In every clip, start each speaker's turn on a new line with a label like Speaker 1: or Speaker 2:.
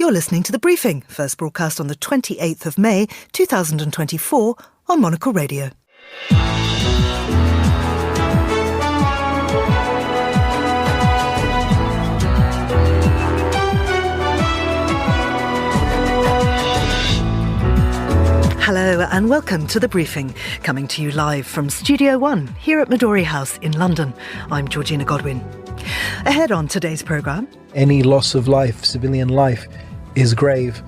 Speaker 1: You're listening to The Briefing, first broadcast on the 28th of May 2024 on Monocle Radio. Hello and welcome to The Briefing, coming to you live from Studio One here at Midori House in London. I'm Georgina Godwin. Ahead on today's programme.
Speaker 2: Any loss of life, civilian life, is grave.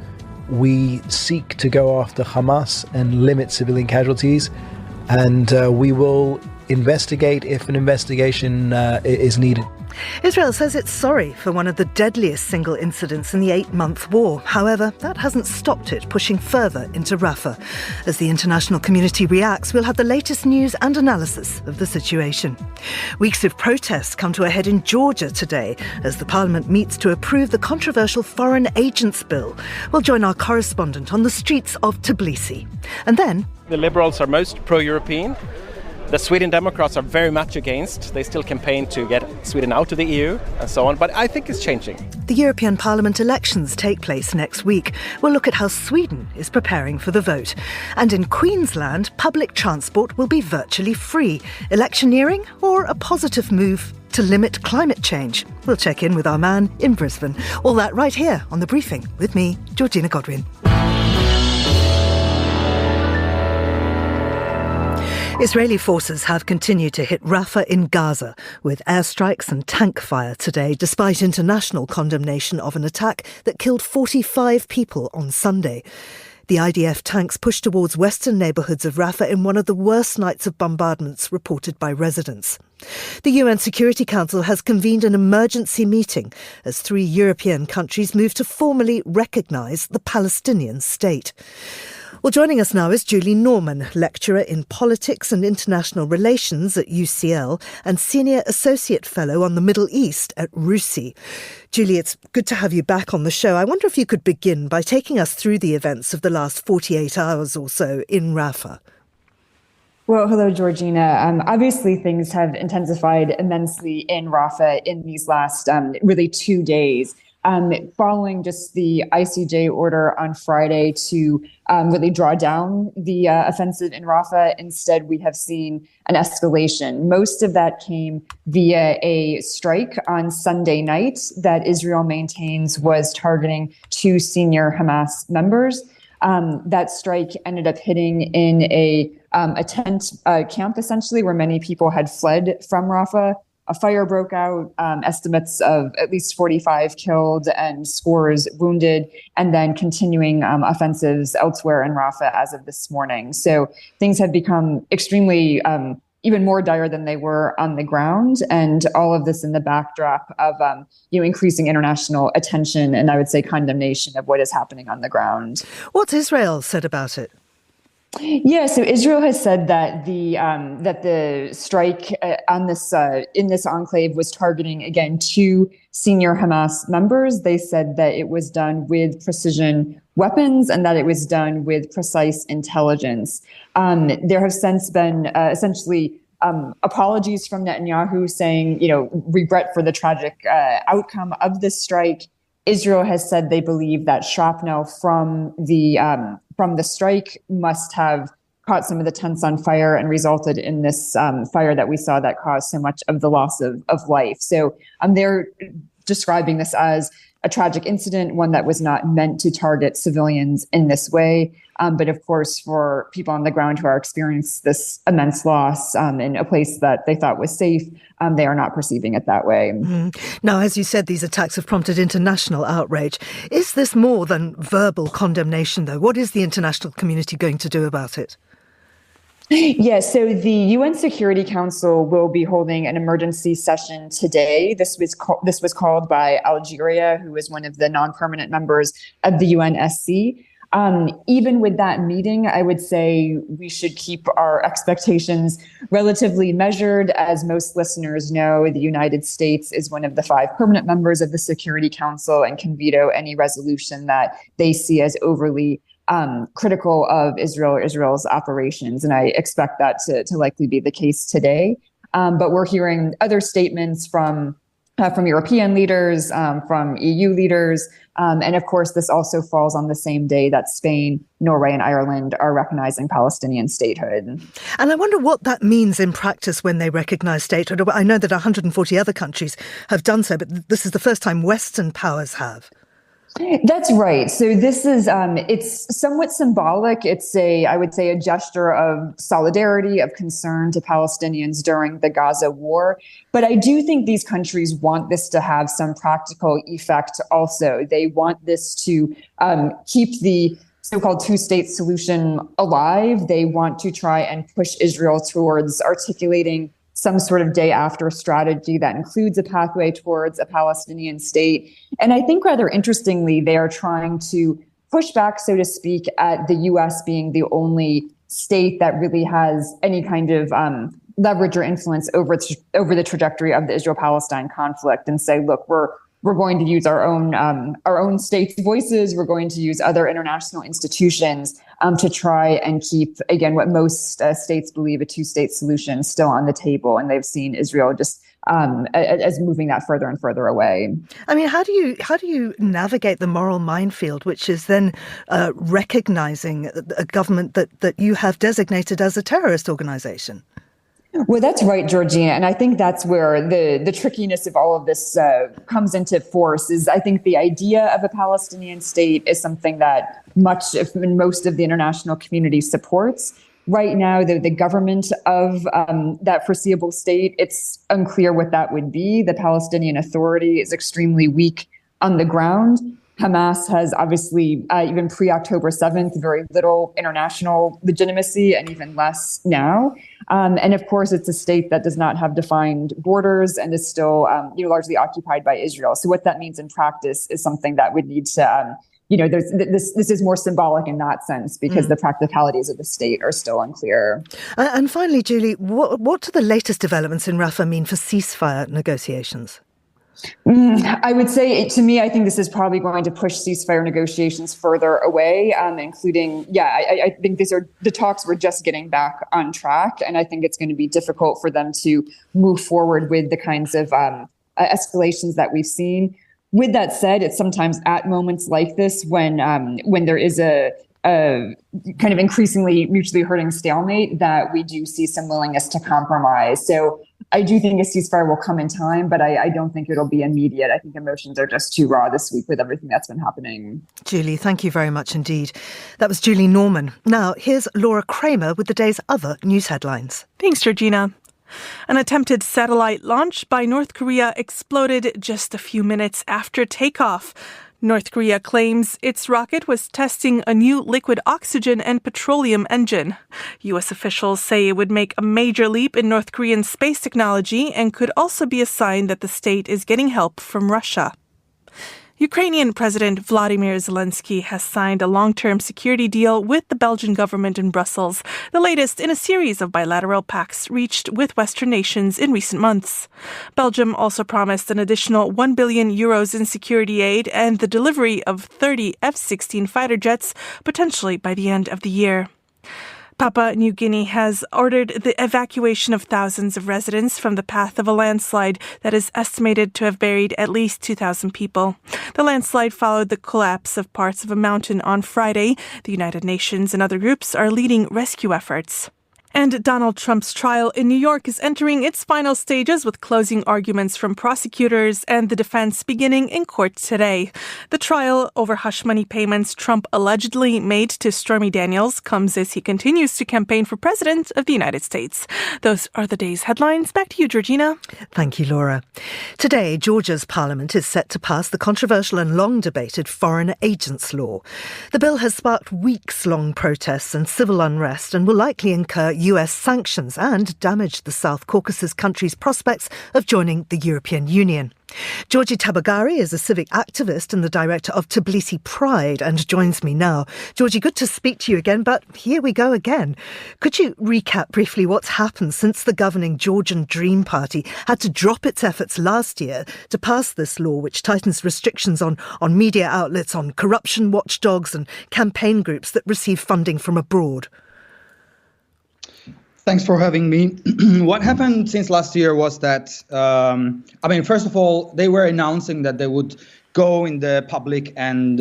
Speaker 2: We seek to go after Hamas and limit civilian casualties, and we will investigate if an investigation is needed.
Speaker 1: Israel says it's sorry for one of the deadliest single incidents in the 8-month war. However, that hasn't stopped it pushing further into Rafah. As the international community reacts, we'll have the latest news and analysis of the situation. Weeks of protests come to a head in Georgia today as the parliament meets to approve the controversial Foreign Agents Bill. We'll join our correspondent on the streets of Tbilisi. And then...
Speaker 3: The Liberals are most pro-European. The Sweden Democrats are very much against. They still campaign to get Sweden out of the EU and so on. But I think it's changing.
Speaker 1: The European Parliament elections take place next week. We'll look at how Sweden is preparing for the vote. And in Queensland, public transport will be virtually free. Electioneering or a positive move to limit climate change? We'll check in with our man in Brisbane. All that right here on The Briefing with me, Georgina Godwin. Israeli forces have continued to hit Rafah in Gaza with airstrikes and tank fire today, despite international condemnation of an attack that killed 45 people on Sunday. The IDF tanks pushed towards western neighbourhoods of Rafah in one of the worst nights of bombardments reported by residents. The UN Security Council has convened an emergency meeting as 3 European countries move to formally recognise the Palestinian state. Well, joining us now is Julie Norman, lecturer in politics and international relations at UCL and senior associate fellow on the Middle East at RUSI. Julie, it's good to have you back on the show. I wonder if you could begin by taking us through the events of the last 48 hours or so in Rafah.
Speaker 4: Well, hello, Georgina. Obviously, things have intensified immensely in Rafah in these last really 2 days. Following just the ICJ order on Friday to really draw down the offensive in Rafah, instead we have seen an escalation. Most of that came via a strike on Sunday night that Israel maintains was targeting 2 senior Hamas members. That strike ended up hitting in a tent camp, essentially, where many people had fled from Rafah. A fire broke out, estimates of at least 45 killed and scores wounded, and then continuing offensives elsewhere in Rafah as of this morning. So things have become extremely, even more dire than they were on the ground. And all of this in the backdrop of, increasing international attention and I would say condemnation of what is happening on the ground.
Speaker 1: What's Israel said about it?
Speaker 4: Yeah, so Israel has said that the strike on this in this enclave was targeting again 2 senior Hamas members. They said that it was done with precision weapons and that it was done with precise intelligence. There have since been essentially apologies from Netanyahu saying, regret for the tragic outcome of this strike. Israel has said they believe that shrapnel from the strike must have caught some of the tents on fire and resulted in this fire that we saw that caused so much of the loss of life. So they're describing this as a tragic incident, one that was not meant to target civilians in this way. But of course, for people on the ground who are experiencing this immense loss in a place that they thought was safe, they are not perceiving it that way.
Speaker 1: Now, as you said, these attacks have prompted international outrage. Is this more than verbal condemnation, though? What is the international community going to do about it?
Speaker 4: Yeah, so the UN Security Council will be holding an emergency session today. This was called by Algeria, who is one of the non-permanent members of the UNSC. Even with that meeting, I would say we should keep our expectations relatively measured. As most listeners know, the United States is one of the 5 permanent members of the Security Council and can veto any resolution that they see as overly critical of Israel or Israel's operations. And I expect that to likely be the case today. But we're hearing other statements from from European leaders, from EU leaders. And of course, this also falls on the same day that Spain, Norway, and Ireland are recognizing Palestinian statehood.
Speaker 1: And I wonder what that means in practice when they recognise statehood. I know that 140 other countries have done so, but this is the first time Western powers have.
Speaker 4: That's right. So this is, it's somewhat symbolic. It's I would say, a gesture of solidarity, of concern to Palestinians during the Gaza war. But I do think these countries want this to have some practical effect also. They want this to keep the so-called two-state solution alive. They want to try and push Israel towards articulating some sort of day after strategy that includes a pathway towards a Palestinian state. And I think rather interestingly, they are trying to push back, so to speak, at the US being the only state that really has any kind of leverage or influence over the trajectory of the Israel-Palestine conflict, and say, look, we're going to use our own state's voices. We're going to use other international institutions to try and keep, again, what most states believe a two-state solution still on the table. And they've seen Israel just as moving that further and further away.
Speaker 1: I mean, how do you navigate the moral minefield, which is then recognizing a government that you have designated as a terrorist organization?
Speaker 4: Well, that's right, Georgina. And I think that's where the trickiness of all of this comes into force. Is I think the idea of a Palestinian state is something that most of the international community supports. Right now, the government of that foreseeable state, it's unclear what that would be. The Palestinian Authority is extremely weak on the ground. Hamas has obviously, even pre-October 7th, very little international legitimacy, and even less now. And of course, it's a state that does not have defined borders and is still largely occupied by Israel. So what that means in practice is something that would need to, this is more symbolic in that sense, because the practicalities of the state are still unclear.
Speaker 1: And finally, Julie, what do the latest developments in Rafah mean for ceasefire negotiations?
Speaker 4: I would say, to me, I think this is probably going to push ceasefire negotiations further away, including, I think the talks were just getting back on track. And I think it's going to be difficult for them to move forward with the kinds of escalations that we've seen. With that said, it's sometimes at moments like this when there is a kind of increasingly mutually hurting stalemate that we do see some willingness to compromise. So I do think a ceasefire will come in time, but I don't think it'll be immediate. I think emotions are just too raw this week with everything that's been happening.
Speaker 1: Julie, thank you very much indeed. That was Julie Norman. Now, here's Laura Kramer with the day's other news headlines.
Speaker 5: Thanks, Georgina. An attempted satellite launch by North Korea exploded just a few minutes after takeoff. North Korea claims its rocket was testing a new liquid oxygen and petroleum engine. U.S. officials say it would make a major leap in North Korean space technology and could also be a sign that the state is getting help from Russia. Ukrainian President Vladimir Zelensky has signed a long-term security deal with the Belgian government in Brussels, the latest in a series of bilateral pacts reached with Western nations in recent months. Belgium also promised an additional €1 billion in security aid and the delivery of 30 F-16 fighter jets, potentially by the end of the year. Papua New Guinea has ordered the evacuation of thousands of residents from the path of a landslide that is estimated to have buried at least 2,000 people. The landslide followed the collapse of parts of a mountain on Friday. The United Nations and other groups are leading rescue efforts. And Donald Trump's trial in New York is entering its final stages with closing arguments from prosecutors and the defense beginning in court today. The trial over hush money payments Trump allegedly made to Stormy Daniels comes as he continues to campaign for president of the United States. Those are the day's headlines. Back to you, Georgina.
Speaker 1: Thank you, Laura. Today, Georgia's parliament is set to pass the controversial and long-debated Foreign Agents Law. The bill has sparked weeks-long protests and civil unrest and will likely incur US sanctions and damage the South Caucasus country's prospects of joining the European Union. Georgie Tabagari is a civic activist and the director of Tbilisi Pride and joins me now. Georgie, good to speak to you again, but here we go again. Could you recap briefly what's happened since the governing Georgian Dream Party had to drop its efforts last year to pass this law which tightens restrictions on media outlets, on corruption watchdogs and campaign groups that receive funding from abroad?
Speaker 6: Thanks for having me. What happened since last year was that, first of all, they were announcing that they would go in the public and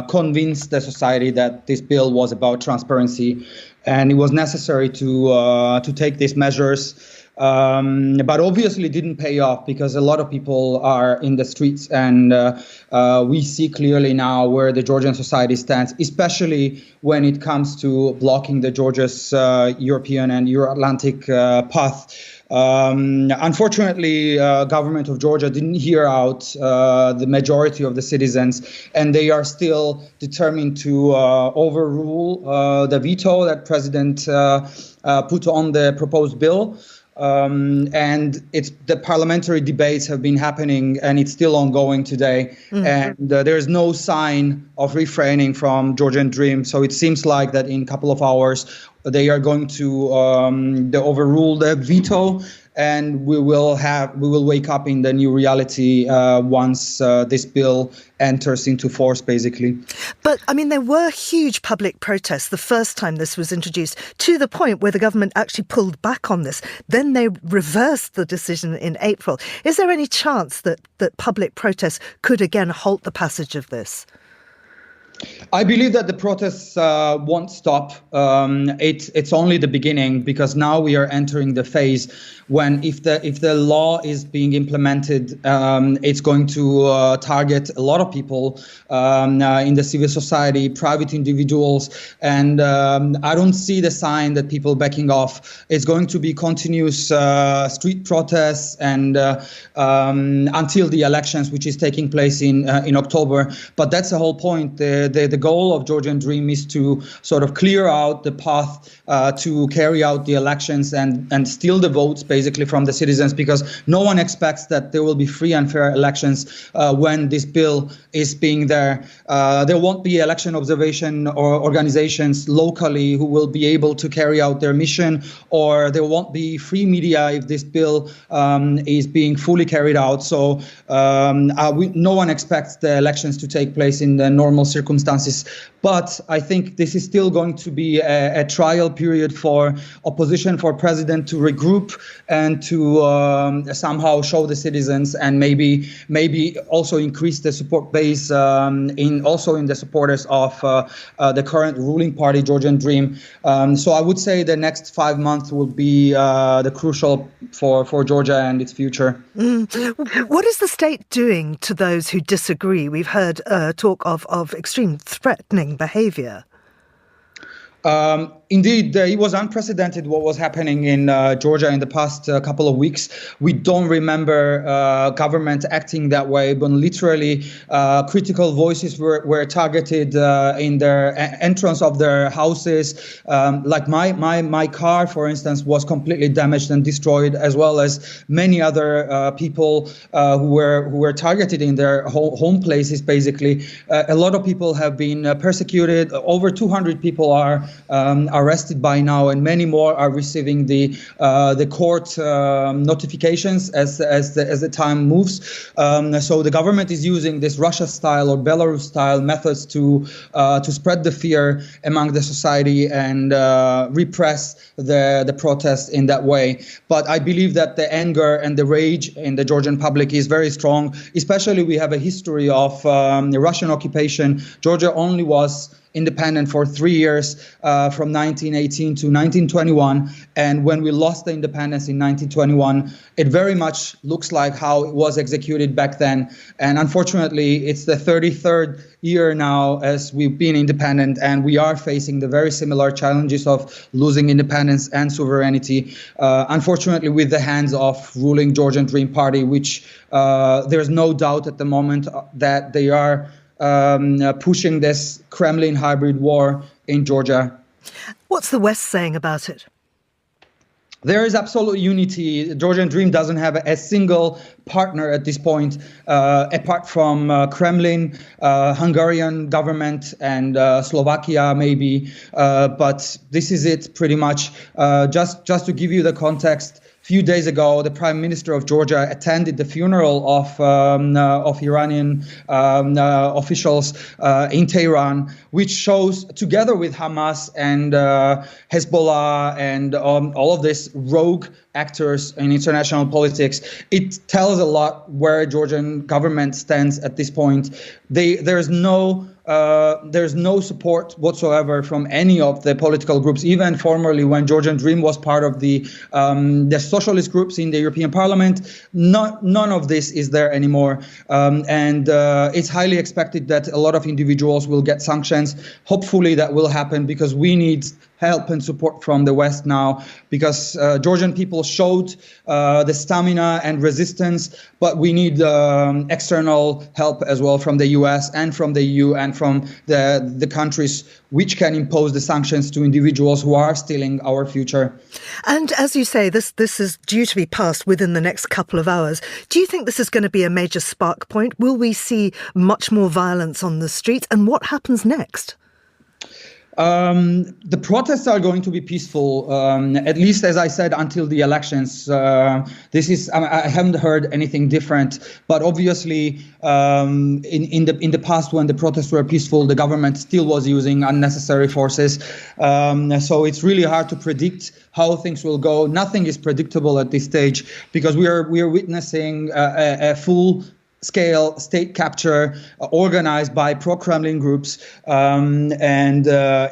Speaker 6: convince the society that this bill was about transparency, and it was necessary to take these measures. But obviously it didn't pay off because a lot of people are in the streets, and we see clearly now where the Georgian society stands, especially when it comes to blocking the Georgia's European and Euro-Atlantic path. Unfortunately, government of Georgia didn't hear out the majority of the citizens, and they are still determined to overrule the veto that President put on the proposed bill. And the parliamentary debates have been happening, and it's still ongoing today. And there's no sign of refraining from Georgian Dream. So it seems like that in a couple of hours they are going to overrule the veto, and we will wake up in the new reality once this bill enters into force, basically.
Speaker 1: But, there were huge public protests the first time this was introduced, to the point where the government actually pulled back on this. Then they reversed the decision in April. Is there any chance that public protests could again halt the passage of this?
Speaker 6: I believe that the protests won't stop. It's only the beginning, because now we are entering the phase when if the law is being implemented, it's going to target a lot of people in the civil society, private individuals, and I don't see the sign that people backing off. It's going to be continuous street protests and until the elections, which is taking place in October. But that's the whole point. The goal of Georgian Dream is to sort of clear out the path to carry out the elections and steal the votes, basically, from the citizens, because no one expects that there will be free and fair elections when this bill is being there. There won't be election observation or organizations locally who will be able to carry out their mission, or there won't be free media if this bill is being fully carried out. So no one expects the elections to take place in the normal circumstances. But I think this is still going to be a trial period for opposition, for president to regroup and to somehow show the citizens, and maybe also increase the support base in the supporters of the current ruling party, Georgian Dream. So I would say the next 5 months will be the crucial for Georgia and its future.
Speaker 1: What is the state doing to those who disagree? We've heard talk of extreme threatening behaviour.
Speaker 6: Indeed, it was unprecedented what was happening in Georgia in the past couple of weeks. We don't remember government acting that way, but literally critical voices were targeted in their entrance of their houses. Like my car, for instance, was completely damaged and destroyed, as well as many other people who were targeted in their home places, basically. A lot of people have been persecuted. Over 200 people are arrested by now, and many more are receiving the court notifications as the time moves. So the government is using this Russia-style or Belarus-style methods to spread the fear among the society and repress the protests in that way. But I believe that the anger and the rage in the Georgian public is very strong. Especially, we have a history of the Russian occupation. Georgia only was independent for 3 years, from 1918 to 1921. And when we lost the independence in 1921, it very much looks like how it was executed back then. And unfortunately, it's the 33rd year now as we've been independent, and we are facing the very similar challenges of losing independence and sovereignty, unfortunately, with the hands of ruling Georgian Dream Party, which there's no doubt at the moment that they are pushing this Kremlin hybrid war in Georgia.
Speaker 1: What's the West saying about it?
Speaker 6: There is absolute unity. Georgian Dream doesn't have a single partner at this point, apart from Kremlin, Hungarian government, and Slovakia maybe. But this is it pretty much. Just to give you the context, few days ago, the Prime Minister of Georgia attended the funeral of Iranian officials in Tehran, which shows, together with Hamas and Hezbollah and all of these rogue actors in international politics, it tells a lot where Georgian government stands at this point. There's no support whatsoever from any of the political groups. Even formerly, when Georgian Dream was part of the socialist groups in the European Parliament, none of this is there anymore. And it's highly expected that a lot of individuals will get sanctions. Hopefully that will happen, because we need help and support from the West now, because Georgian people showed the stamina and resistance, but we need external help as well from the US and from the EU and from the countries which can impose the sanctions to individuals who are stealing our future.
Speaker 1: And as you say, this is due to be passed within the next couple of hours. Do you think this is going to be a major spark point? Will we see much more violence on the streets? And what happens next?
Speaker 6: The protests are going to be peaceful, at least, as I said, until the elections. I haven't heard anything different, but obviously in the past, when the protests were peaceful, the government still was using unnecessary forces. So it's really hard to predict how things will go. Nothing is predictable at this stage, because we are witnessing a full-scale state capture organized by pro-Kremlin groups, and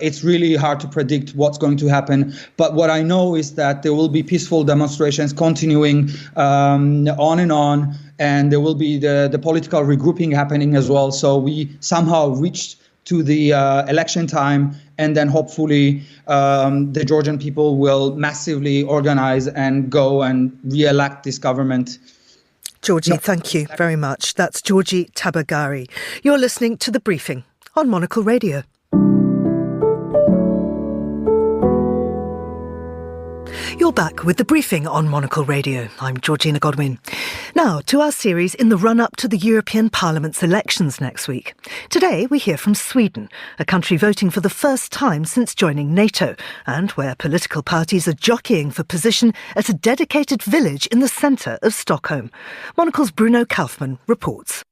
Speaker 6: it's really hard to predict what's going to happen. But what I know is that there will be peaceful demonstrations continuing on and on, and there will be the political regrouping happening as well. So we somehow reached to the election time, and then hopefully the Georgian people will massively organize and go and re-elect this government.
Speaker 1: Georgie, thank you very much. That's Georgie Tabagari. You're listening to The Briefing on Monocle Radio. You're back with The Briefing on Monocle Radio. I'm Georgina Godwin. Now, to our series in the run-up to the European Parliament's elections next week. Today, we hear from Sweden, a country voting for the first time since joining NATO, and where political parties are jockeying for position at a dedicated village in the centre of Stockholm. Monocle's Bruno Kaufmann reports.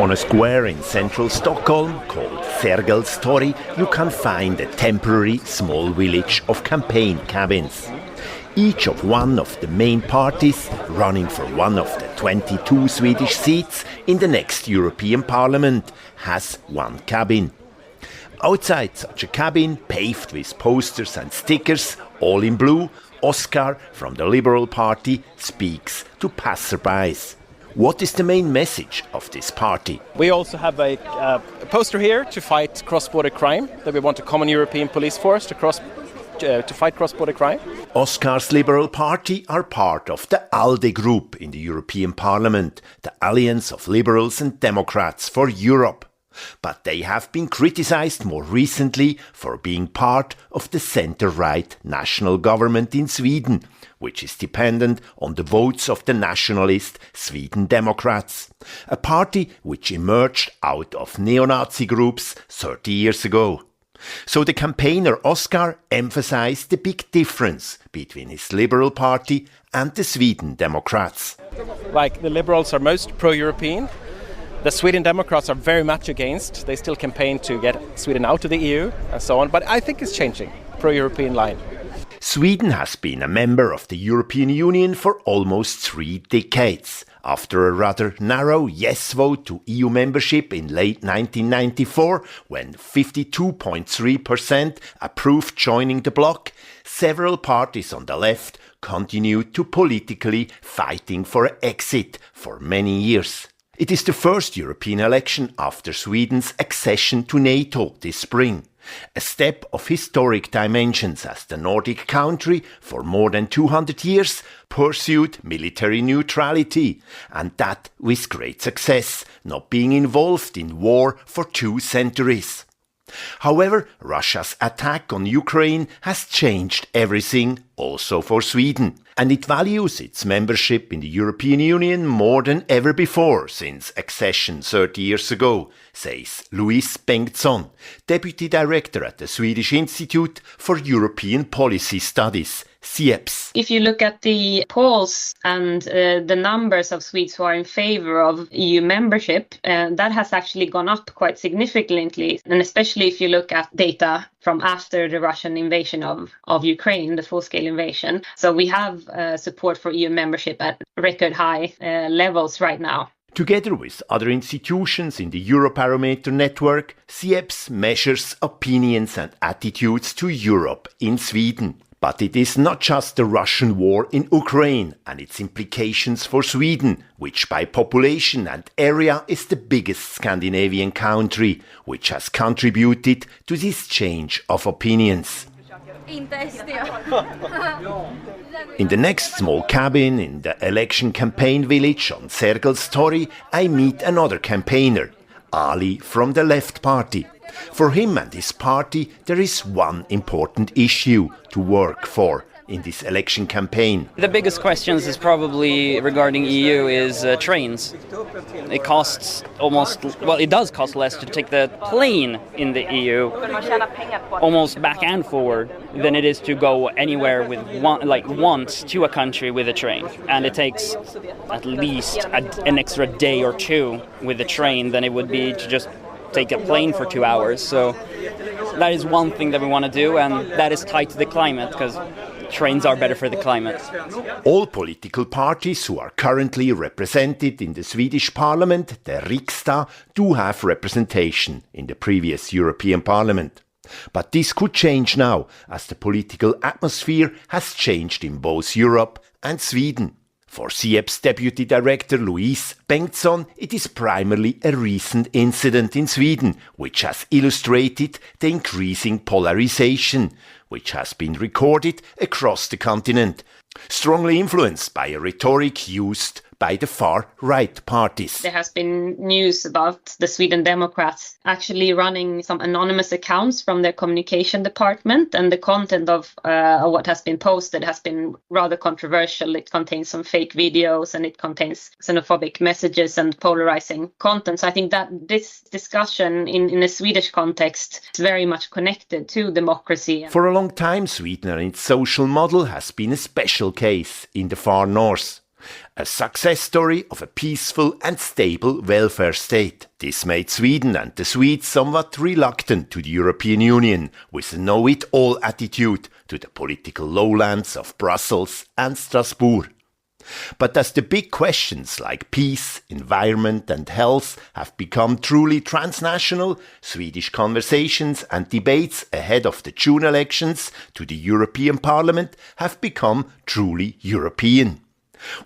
Speaker 7: On a square in central Stockholm called Sergelstorg, you can find a temporary small village of campaign cabins. Each of one of the main parties running for one of the 22 Swedish seats in the next European Parliament has one cabin. Outside such a cabin, paved with posters and stickers, all in blue, Oscar from the Liberal Party speaks to passerbys. What is the main message of this party?
Speaker 3: We also have a poster here to fight cross-border crime, that we want a common European police force to fight cross-border crime.
Speaker 7: Oscar's Liberal Party are part of the ALDE group in the European Parliament, the Alliance of Liberals and Democrats for Europe. But they have been criticised more recently for being part of the centre-right national government in Sweden, which is dependent on the votes of the nationalist Sweden Democrats, a party which emerged out of neo-Nazi groups 30 years ago. So the campaigner Oscar emphasised the big difference between his Liberal Party and the Sweden Democrats.
Speaker 3: Like, the Liberals are most pro-European. The Sweden Democrats are very much against. They still campaign to get Sweden out of the EU and so on. But I think it's changing, pro-European line.
Speaker 7: Sweden has been a member of the European Union for almost 3 decades. After a rather narrow yes vote to EU membership in late 1994, when 52.3% approved joining the bloc, several parties on the left continued to politically fighting for an exit for many years. It is the first European election after Sweden's accession to NATO this spring. A step of historic dimensions, as the Nordic country for more than 200 years pursued military neutrality, and that with great success, not being involved in war for 2 centuries. However, Russia's attack on Ukraine has changed everything also for Sweden, and it values its membership in the European Union more than ever before since accession 30 years ago, says Louise Bengtsson, Deputy Director at the Swedish Institute for European Policy Studies, SIEPS.
Speaker 8: If you look at the polls and the numbers of Swedes who are in favor of EU membership, that has actually gone up quite significantly. And especially if you look at data from after the Russian invasion of Ukraine, the full-scale invasion. So we have support for EU membership at record high levels right now.
Speaker 7: Together with other institutions in the Eurobarometer network, SIEPS measures opinions and attitudes to Europe in Sweden. But it is not just the Russian war in Ukraine and its implications for Sweden, which by population and area is the biggest Scandinavian country, which has contributed to this change of opinions. In the next small cabin in the election campaign village on Sergels Torg, I meet another campaigner, Ali from the Left Party. For him and his party, there is one important issue to work for in this election campaign.
Speaker 9: The biggest questions is probably regarding EU is trains. It costs it does cost less to take the plane in the EU, almost back and forward, than it is to go anywhere with once to a country with a train. And it takes at least an extra day or two with the train than it would be to just take a plane for 2 hours. So that is one thing that we want to do, and that is tied to the climate, because trains are better for the climate.
Speaker 7: All political parties who are currently represented in the Swedish parliament, the Riksdag, do have representation in the previous European Parliament. But this could change now, as the political atmosphere has changed in both Europe and Sweden. For SIEP's Deputy Director Louise Bengtsson, it is primarily a recent incident in Sweden, which has illustrated the increasing polarization, which has been recorded across the continent, strongly influenced by a rhetoric used by the far-right parties.
Speaker 8: There has been news about the Sweden Democrats actually running some anonymous accounts from their communication department, and the content of what has been posted has been rather controversial. It contains some fake videos and it contains xenophobic messages and polarizing content. So I think that this discussion in a Swedish context is very much connected to democracy.
Speaker 7: For a long time, Sweden and its social model has been a special case in the far north. A success story of a peaceful and stable welfare state. This made Sweden and the Swedes somewhat reluctant to the European Union, with a know-it-all attitude to the political lowlands of Brussels and Strasbourg. But as the big questions like peace, environment and health have become truly transnational, Swedish conversations and debates ahead of the June elections to the European Parliament have become truly European.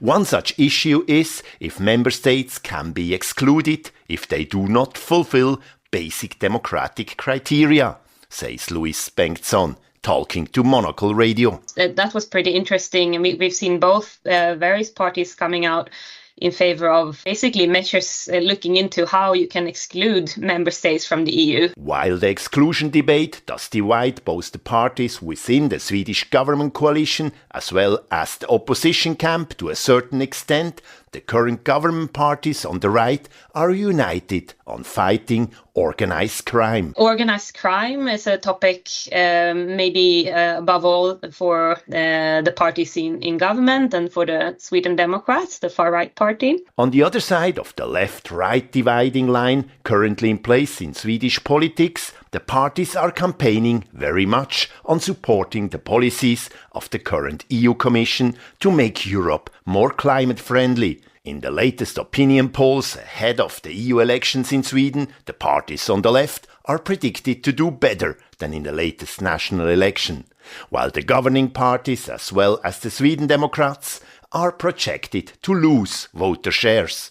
Speaker 7: One such issue is if member states can be excluded if they do not fulfill basic democratic criteria, says Louise Bengtsson, talking to Monocle Radio.
Speaker 8: That was pretty interesting, and we've seen both various parties coming out in favor of basically measures looking into how you can exclude member states from the EU.
Speaker 7: While the exclusion debate does divide both the parties within the Swedish government coalition as well as the opposition camp to a certain extent, the current government parties on the right are united on fighting organised crime.
Speaker 8: Organised crime is a topic maybe above all for the parties in government and for the Sweden Democrats, the far-right party.
Speaker 7: On the other side of the left-right dividing line currently in place in Swedish politics, the parties are campaigning very much on supporting the policies of the current EU Commission to make Europe more climate-friendly. In the latest opinion polls ahead of the EU elections in Sweden, the parties on the left are predicted to do better than in the latest national election, while the governing parties as well as the Sweden Democrats are projected to lose voter shares.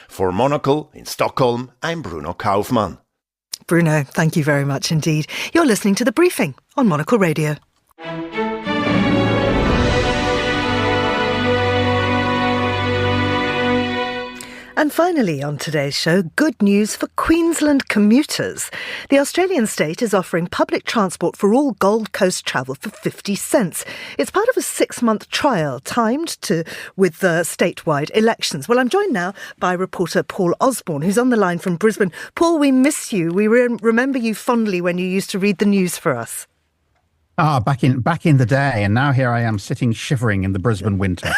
Speaker 7: For Monocle in Stockholm, I'm Bruno Kaufmann.
Speaker 1: Bruno, thank you very much indeed. You're listening to The Briefing on Monocle Radio. And finally on today's show, good news for Queensland commuters. The Australian state is offering public transport for all Gold Coast travel for 50 cents. It's part of a 6-month trial timed with the statewide elections. Well, I'm joined now by reporter Paul Osborne, who's on the line from Brisbane. Paul, we miss you. We remember you fondly when you used to read the news for us.
Speaker 10: Back in the day, and now here I am sitting shivering in the Brisbane winter.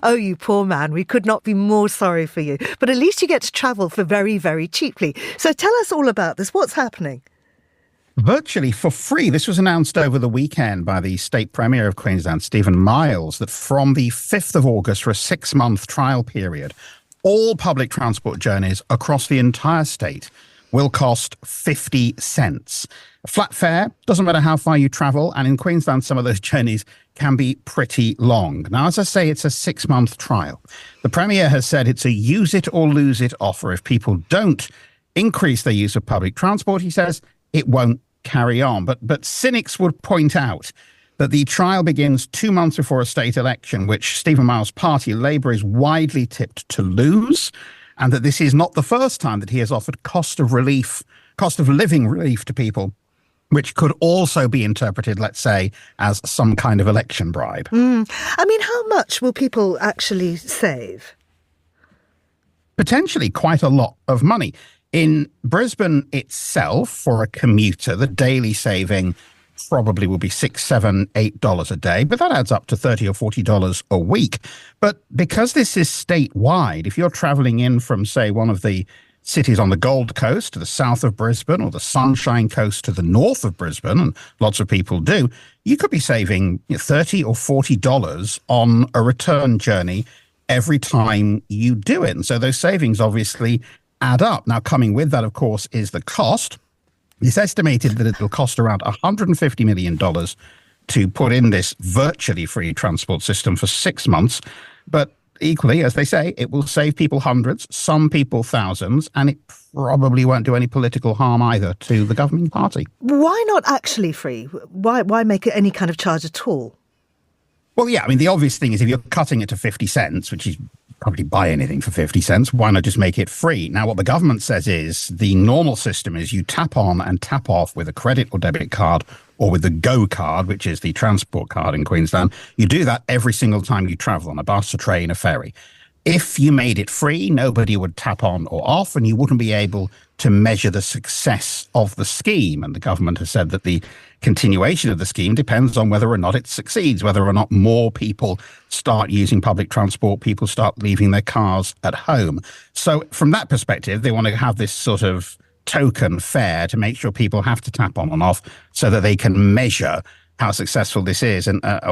Speaker 1: Oh, you poor man. We could not be more sorry for you. But at least you get to travel for very, very cheaply. So tell us all about this. What's happening?
Speaker 10: Virtually for free. This was announced over the weekend by the State Premier of Queensland, Stephen Miles, that from the 5th of August for a 6-month trial period, all public transport journeys across the entire state will cost 50 cents. A flat fare, doesn't matter how far you travel, and in Queensland some of those journeys can be pretty long. Now, as I say, it's a 6-month trial. The Premier has said it's a use it or lose it offer. If people don't increase their use of public transport, he says, it won't carry on. But cynics would point out that the trial begins 2 months before a state election, which Stephen Miles' party, Labour, is widely tipped to lose, and that this is not the first time that he has offered cost of living relief to people, which could also be interpreted, let's say, as some kind of election bribe.
Speaker 1: I mean, how much will people actually save?
Speaker 10: Potentially quite a lot of money. In Brisbane itself, for a commuter, the daily saving probably will be $6, $7, $8 a day, but that adds up to $30 or $40 a week. But because this is statewide, if you're travelling in from, say, one of the cities on the Gold Coast to the south of Brisbane or the Sunshine Coast to the north of Brisbane, and lots of people do, you could be saving $30 or $40 on a return journey every time you do it. And so those savings obviously add up. Now, coming with that, of course, is the cost. It's estimated that it'll cost around $150 million to put in this virtually free transport system for 6 months. But equally, as they say, it will save people hundreds, some people thousands, and it probably won't do any political harm either to the governing party.
Speaker 1: Why not actually free? Why make it any kind of charge at all?
Speaker 10: Well, yeah, I mean, the obvious thing is if you're cutting it to 50 cents, which is probably buy anything for 50 cents, why not just make it free? Now, what the government says is the normal system is you tap on and tap off with a credit or debit card or with the Go card, which is the transport card in Queensland. You do that every single time you travel on a bus, a train, a ferry. If you made it free, nobody would tap on or off, and you wouldn't be able to measure the success of the scheme. And the government has said that the continuation of the scheme depends on whether or not it succeeds, whether or not more people start using public transport, people start leaving their cars at home. So from that perspective, they want to have this sort of token fare to make sure people have to tap on and off so that they can measure how successful this is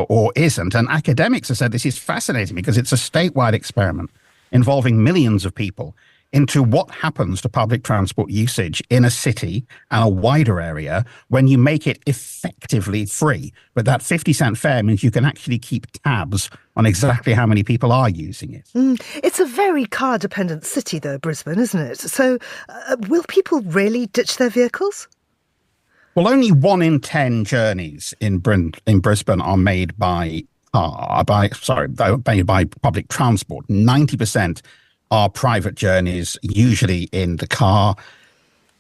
Speaker 10: or isn't. And academics have said this is fascinating because it's a statewide experiment involving millions of people into what happens to public transport usage in a city and a wider area when you make it effectively free. But that 50-cent fare means you can actually keep tabs on exactly how many people are using it.
Speaker 1: It's a very car-dependent city, though, Brisbane, isn't it? So will people really ditch their vehicles?
Speaker 10: Well, only 1 in 10 journeys in Brisbane are made by public transport. 90% are private journeys, usually in the car.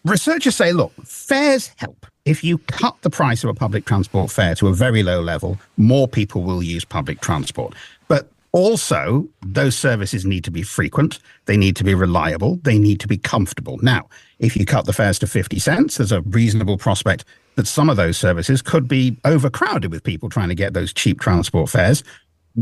Speaker 10: Researchers say, look, fares help. If you cut the price of a public transport fare to a very low level, more people will use public transport. But also, those services need to be frequent, they need to be reliable, they need to be comfortable. Now, if you cut the fares to 50 cents, there's a reasonable prospect that some of those services could be overcrowded with people trying to get those cheap transport fares.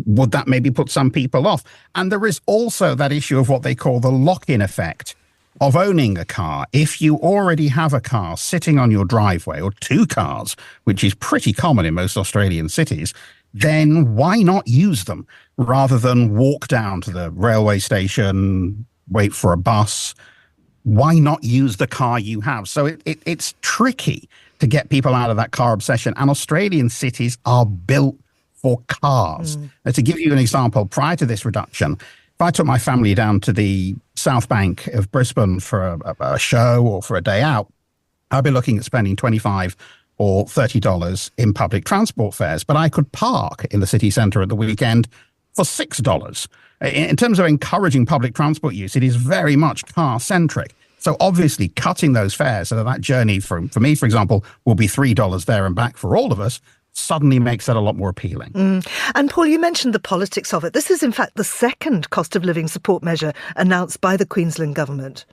Speaker 10: Would that maybe put some people off? And there is also that issue of what they call the lock-in effect of owning a car. If you already have a car sitting on your driveway, or 2 cars, which is pretty common in most Australian cities, then why not use them rather than walk down to the railway station, wait for a bus? Why not use the car you have? So it's tricky to get people out of that car obsession. And Australian cities are built for cars. Now, to give you an example, prior to this reduction, if I took my family down to the South Bank of Brisbane for a show or for a day out, I'd be looking at spending $25 or $30 in public transport fares. But I could park in the city centre at the weekend for $6. In terms of encouraging public transport use, it is very much car-centric. So obviously cutting those fares so that journey for me, for example, will be $3 there and back for all of us, suddenly makes that a lot more appealing.
Speaker 1: And Paul, you mentioned the politics of it. This is in fact the second cost of living support measure announced by the Queensland government.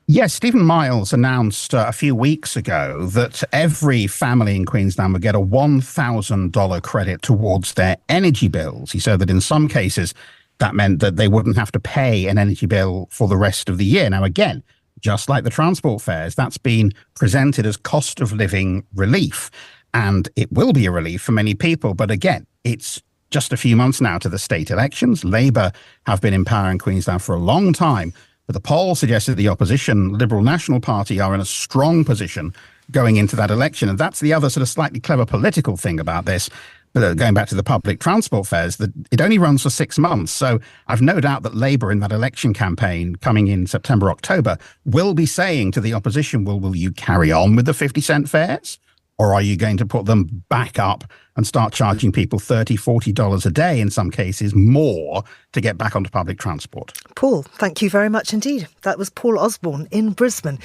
Speaker 10: Yes, Stephen Miles announced a few weeks ago that every family in Queensland would get a $1,000 credit towards their energy bills. He said that in some cases that meant that they wouldn't have to pay an energy bill for the rest of the year. Now, again, just like the transport fares, that's been presented as cost of living relief. And it will be a relief for many people. But again, it's just a few months now to the state elections. Labour have been in power in Queensland for a long time. But the poll suggests that the opposition, Liberal National Party, are in a strong position going into that election. And that's the other sort of slightly clever political thing about this. But going back to the public transport fares, that it only runs for 6 months. So I've no doubt that Labour in that election campaign coming in September, October, will be saying to the opposition, well, will you carry on with the 50-cent fares? Or are you going to put them back up and start charging people $30, $40 a day, in some cases more, to get back onto public transport?
Speaker 1: Paul, thank you very much indeed. That was Paul Osborne in Brisbane.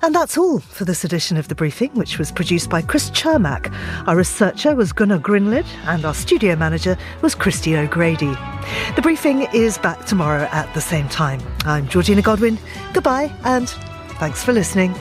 Speaker 1: And that's all for this edition of The Briefing, which was produced by Chris Chermack. Our researcher was Gunnar Grinlid and our studio manager was Christy O'Grady. The Briefing is back tomorrow at the same time. I'm Georgina Godwin. Goodbye and thanks for listening.